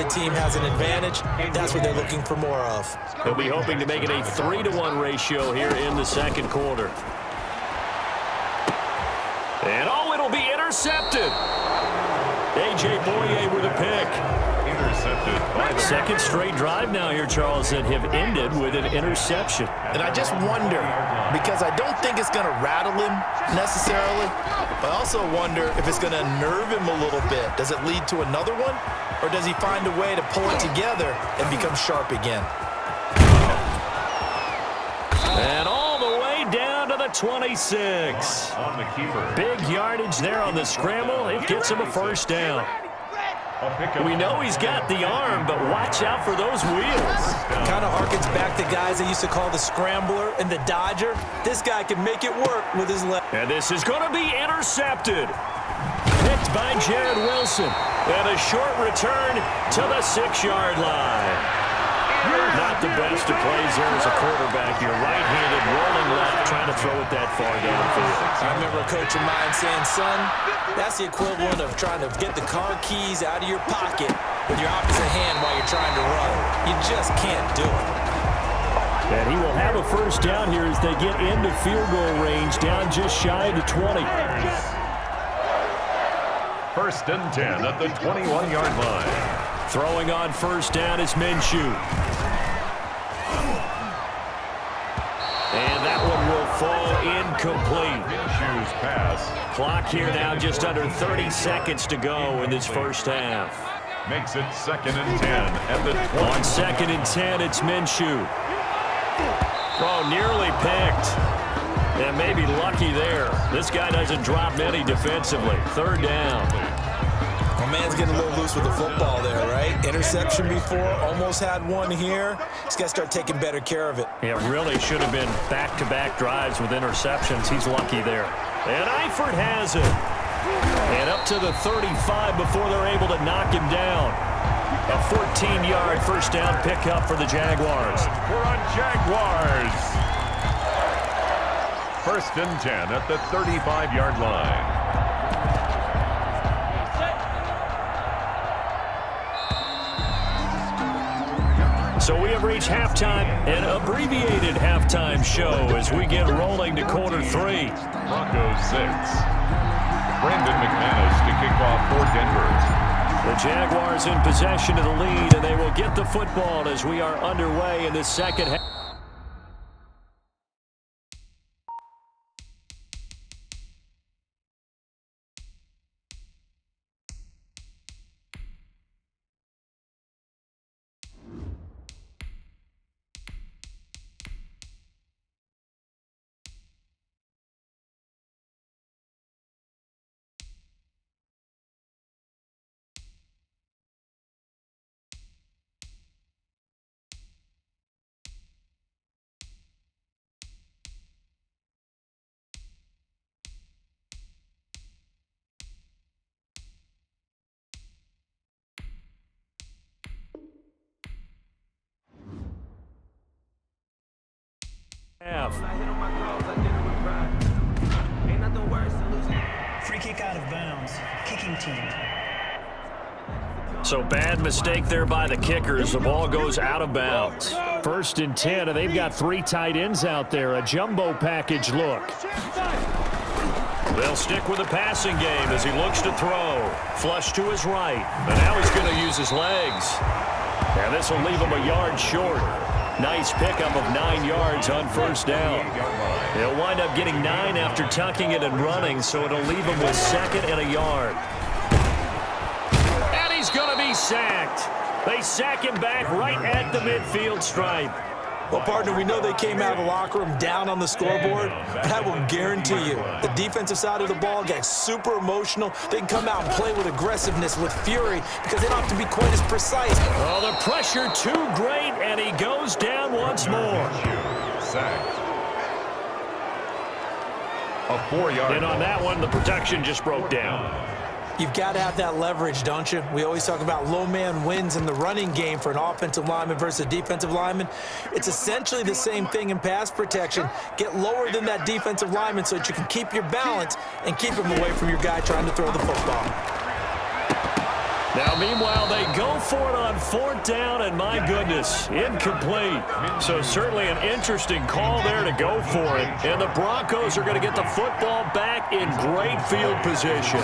team has an advantage, that's what they're looking for more of. They'll be hoping to make it a 3-to-1 ratio here in the second quarter. And it'll be intercepted. A.J. Boye with a pick. Intercepted. Second straight drive now here, Charles, that have ended with an interception. And I just wonder, because I don't think it's going to rattle him necessarily, but I also wonder if it's going to nerve him a little bit. Does it lead to another one, or does he find a way to pull it together and become sharp again? And all the way down to the 26. On the keeper. Big yardage there on the scramble. It gets him a first down. We know he's got the arm, but watch out for those wheels. Kind of harkens back to guys they used to call the scrambler and the dodger. This guy can make it work with his left. And this is going to be intercepted. Picked by Jared Wilson. And a short return to the 6-yard line. Not the best of plays there as a quarterback. You're right-handed, rolling left, trying to throw it that far downfield. I remember a coach of mine saying, son, that's the equivalent of trying to get the car keys out of your pocket with your opposite hand while you're trying to run. You just can't do it. And he will have a first down here as they get into field goal range, down just shy of the 20. First and 10 at the 21-yard line. Throwing on first down is Minshew. And that one will fall incomplete. Minshew's pass. Clock here now just under 30 seconds to go in this first half. Makes it second and 10 at the 20. On second and 10, it's Minshew. Oh, nearly picked. And maybe lucky there. This guy doesn't drop many defensively. Third down. My man's getting a little loose with the football there, right? Interception before, almost had one here. He's got to start taking better care of it. Yeah, really should have been back-to-back drives with interceptions. He's lucky there. And Eifert has it. And up to the 35 before they're able to knock him down. A 14-yard first down pickup for the Jaguars. We're on Jaguars. First and 10 at the 35-yard line. So we have reached halftime, an abbreviated halftime show as we get rolling to quarter 3. Broncos 6. Brandon McManus to kick off for Denver. The Jaguars in possession of the lead, and they will get the football as we are underway in the second half. Free kick out of bounds. Kicking team. So bad mistake there by the kickers. The ball goes out of bounds. First and 10, and they've got 3 tight ends out there. A jumbo package look. They'll stick with the passing game as he looks to throw. Flush to his right. And now he's going to use his legs. And this will leave him a yard short. Nice pickup of 9 yards on first down. They'll wind up getting 9 after tucking it and running, so it'll leave him with second and a yard. And he's going to be sacked. They sack him back right at the midfield stripe. Well, partner, we know they came out of the locker room down on the scoreboard, but I will guarantee you the defensive side of the ball gets super emotional. They can come out and play with aggressiveness, with fury, because they don't have to be quite as precise. Oh, the pressure too great, and he goes down once more. Sacked. A 4-yard. And on that one, the protection just broke down. You've got to have that leverage, don't you? We always talk about low man wins in the running game for an offensive lineman versus a defensive lineman. It's essentially the same thing in pass protection. Get lower than that defensive lineman so that you can keep your balance and keep him away from your guy trying to throw the football. Now, meanwhile, they go for it on 4th down, and my goodness, incomplete. So certainly an interesting call there to go for it. And the Broncos are going to get the football back in great field position.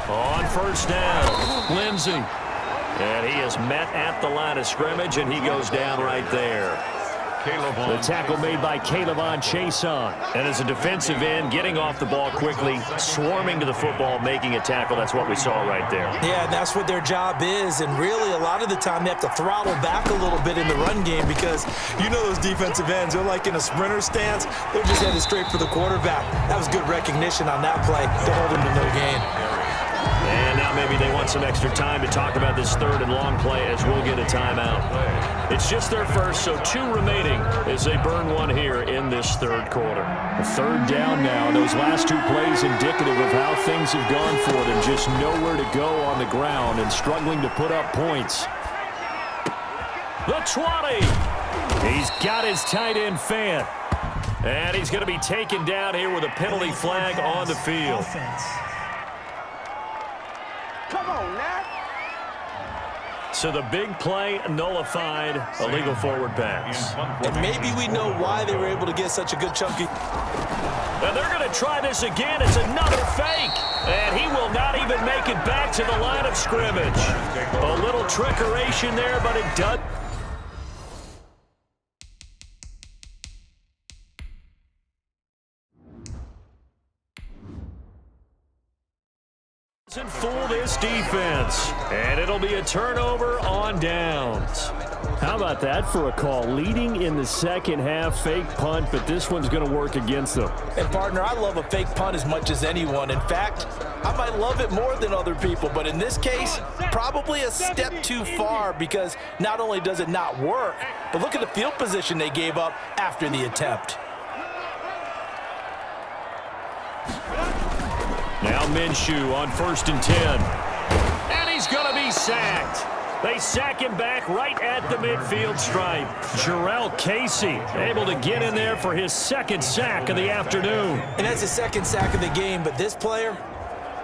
On 1st down, Lindsey. And he is met at the line of scrimmage, and he goes down right there. The tackle made by Caleb Chason. And as a defensive end, getting off the ball quickly, swarming to the football, making a tackle. That's what we saw right there. Yeah, and that's what their job is. And really, a lot of the time, they have to throttle back a little bit in the run game because you know those defensive ends, they're like in a sprinter stance. They're just headed straight for the quarterback. That was good recognition on that play to hold him to no gain. And now maybe they want some extra time to talk about this 3rd and long play as we'll get a timeout. It's just their first, so 2 remaining as they burn one here in this 3rd quarter. A 3rd down now. Those last 2 plays indicative of how things have gone for them. Just nowhere to go on the ground and struggling to put up points. The 20. He's got his tight end fan. And he's going to be taken down here with a penalty flag on the field. Offense. Come on, Nat. So the big play nullified, illegal forward pass. And maybe we know why they were able to get such a good chunky. And they're going to try this again. It's another fake. And he will not even make it back to the line of scrimmage. A little trickeration there, but it does. Doesn't fool this defense, and it'll be a turnover on downs. How about that for a call? Leading in the second half, fake punt, but this one's going to work against them. And, partner, I love a fake punt as much as anyone. In fact, I might love it more than other people, but in this case, probably a step too far because not only does it not work, but look at the field position they gave up after the attempt. Now Minshew on 1st and 10. And he's going to be sacked. They sack him back right at the midfield stripe. Jarrell Casey able to get in there for his 2nd sack of the afternoon. And that's his 2nd sack of the game, but this player,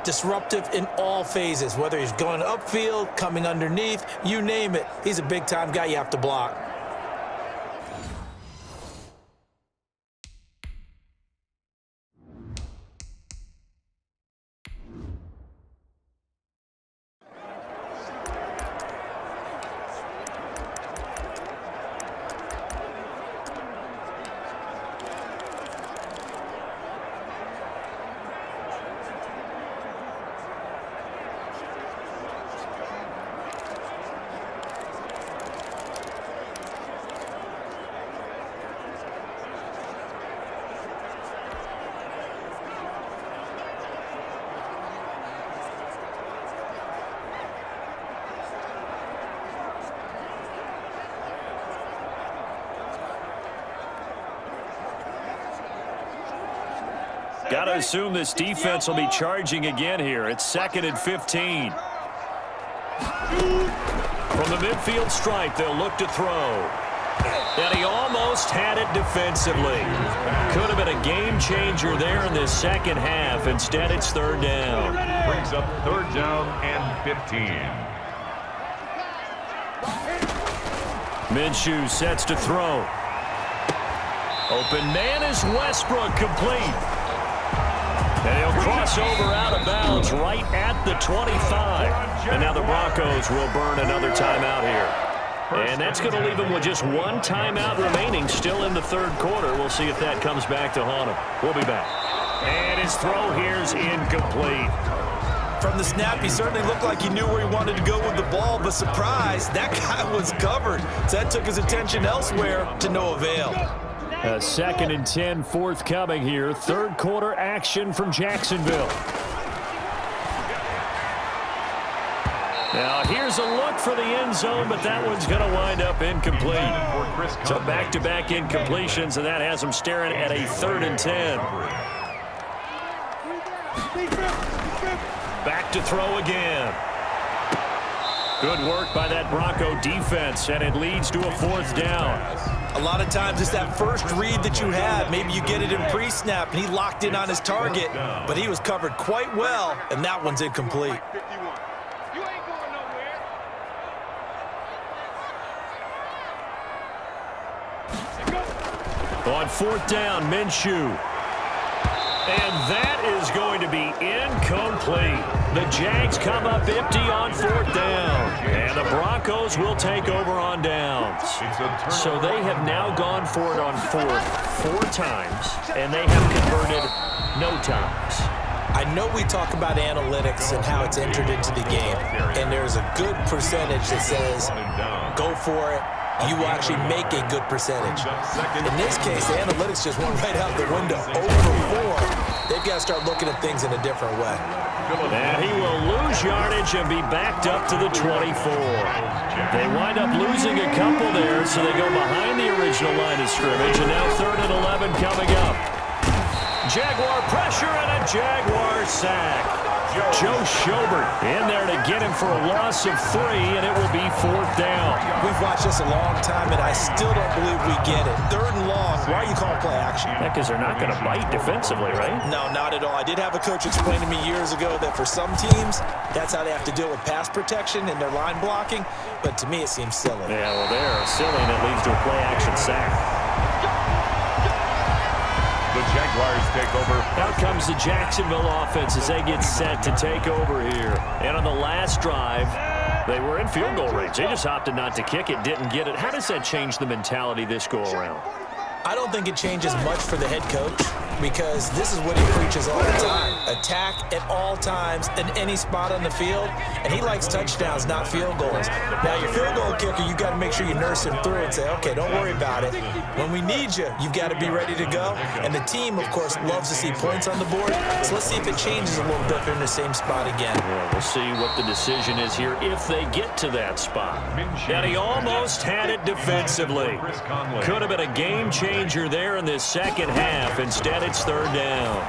disruptive in all phases, whether he's going upfield, coming underneath, you name it. He's a big-time guy you have to block. Got to assume this defense will be charging again here. It's 2nd and 15. From the midfield stripe, they'll look to throw. And he almost had it defensively. Could have been a game changer there in this second half. Instead, it's 3rd down. Brings up 3rd down and 15. Minshew sets to throw. Open man is Westbrook, complete. And he'll cross over out of bounds right at the 25. And now the Broncos will burn another timeout here. And that's going to leave them with just 1 timeout remaining still in the 3rd quarter. We'll see if that comes back to haunt him. We'll be back. And his throw here's incomplete. From the snap, he certainly looked like he knew where he wanted to go with the ball, but surprise, that guy was covered. So that took his attention elsewhere to no avail. A 2nd and 10 forthcoming here. 3rd quarter action from Jacksonville. Now here's a look for the end zone, but that one's going to wind up incomplete. So back-to-back incompletions, and that has them staring at a 3rd and 10. Back to throw again. Good work by that Bronco defense, and it leads to a 4th down. A lot of times it's that first read that you have. Maybe you get it in pre-snap, and he locked in on his target, but he was covered quite well, and that one's incomplete. On 4th down, Minshew. And that is going to be incomplete. The Jags come up empty on 4th down. And the Broncos will take over on downs. So they have now gone for it on 4th 4 times, and they have converted no times. I know we talk about analytics and how it's entered into the game, and there's a good percentage that says go for it. You will actually make a good percentage. In this case, the analytics just went right out the window. Over 4, they've got to start looking at things in a different way. And he will lose yardage and be backed up to the 24. They wind up losing a couple there, so they go behind the original line of scrimmage, and now 3rd and 11 coming up. Jaguar pressure and a Jaguar sack. Joe Schobert in there to get him for a loss of 3, and it will be 4th down. We've watched this a long time, and I still don't believe we get it. 3rd and long, why are you calling play action? Yeah, because they're not going to bite defensively, right? No, not at all. I did have a coach explain to me years ago that for some teams, that's how they have to deal with pass protection and their line blocking, but to me it seems silly. Yeah, well, they're silly, and it leads to a play action sack. The Jaguars take over. Out comes the Jacksonville offense as they get set to take over here. And on the last drive, they were in field goal range. They just opted not to kick it, didn't get it. How does that change the mentality this go-around? I don't think it changes much for the head coach because this is what he preaches all the time. Attack at all times in any spot on the field, and he likes touchdowns, not field goals. Now, your field goal kicker, you've got to make sure you nurse him through and say, okay, don't worry about it. When we need you, you've got to be ready to go. And the team, of course, loves to see points on the board, so let's see if it changes a little bit in the same spot again. Yeah, we'll see what the decision is here if they get to that spot. And he almost had it defensively. Could have been a game changer there in this second half. Instead, it's 3rd down.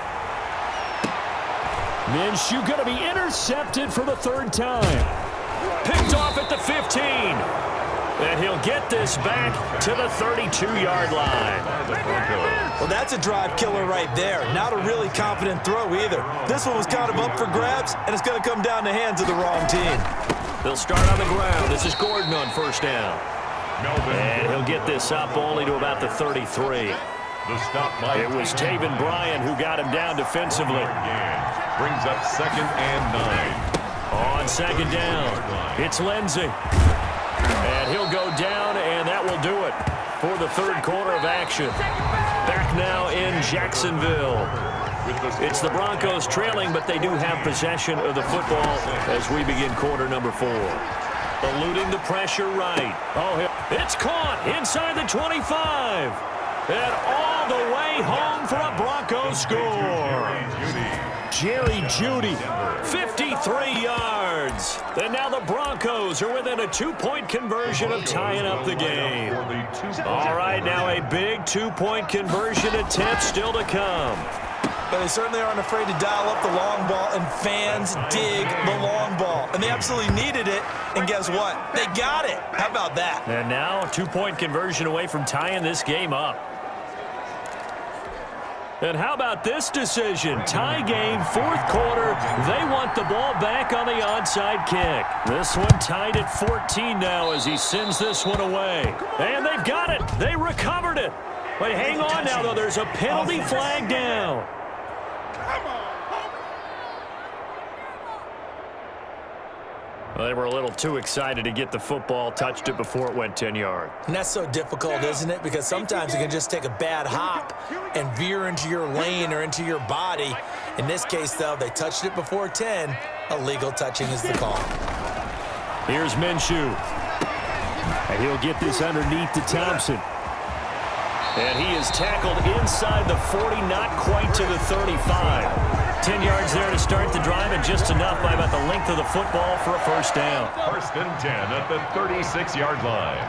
Minshew going to be intercepted for the 3rd time. Picked off at the 15. And he'll get this back to the 32-yard line. Well, that's a drive killer right there. Not a really confident throw either. This one was kind of up for grabs, and it's going to come down the hands of the wrong team. They'll start on the ground. This is Gordon on 1st down. And he'll get this up only to about the 33. It was Taven Bryan who got him down defensively. Brings up 2nd and 9. On 2nd down, it's Lindsey. And he'll go down, and that will do it for the 3rd quarter of action. Back now in Jacksonville. It's the Broncos trailing, but they do have possession of the football as we begin quarter number 4. Eluding the pressure right. Oh, it's caught inside the 25. And all the way home for a Broncos score. Jerry Jeudy, 53 yards. And now the Broncos are within a 2-point conversion of tying up the game. All right, now a big 2-point conversion attempt still to come. But they certainly aren't afraid to dial up the long ball, and fans dig the long ball. And they absolutely needed it, and guess what? They got it. How about that? And now a 2-point conversion away from tying this game up. And how about this decision? Tie game, 4th quarter. They want the ball back on the onside kick. This one tied at 14 now as he sends this one away. And they've got it. They recovered it. But hang on now, though. There's a penalty flag down. Well, they were a little too excited to get the football, touched it before it went 10 yards. And that's so difficult, isn't it? Because sometimes you can just take a bad hop and veer into your lane or into your body. In this case, though, they touched it before 10. Illegal touching is the call. Here's Minshew. And he'll get this underneath to Thompson. And he is tackled inside the 40, not quite to the 35. 10 yards there to start the drive, and just enough by about the length of the football for a 1st down. 1st and 10 at the 36-yard line.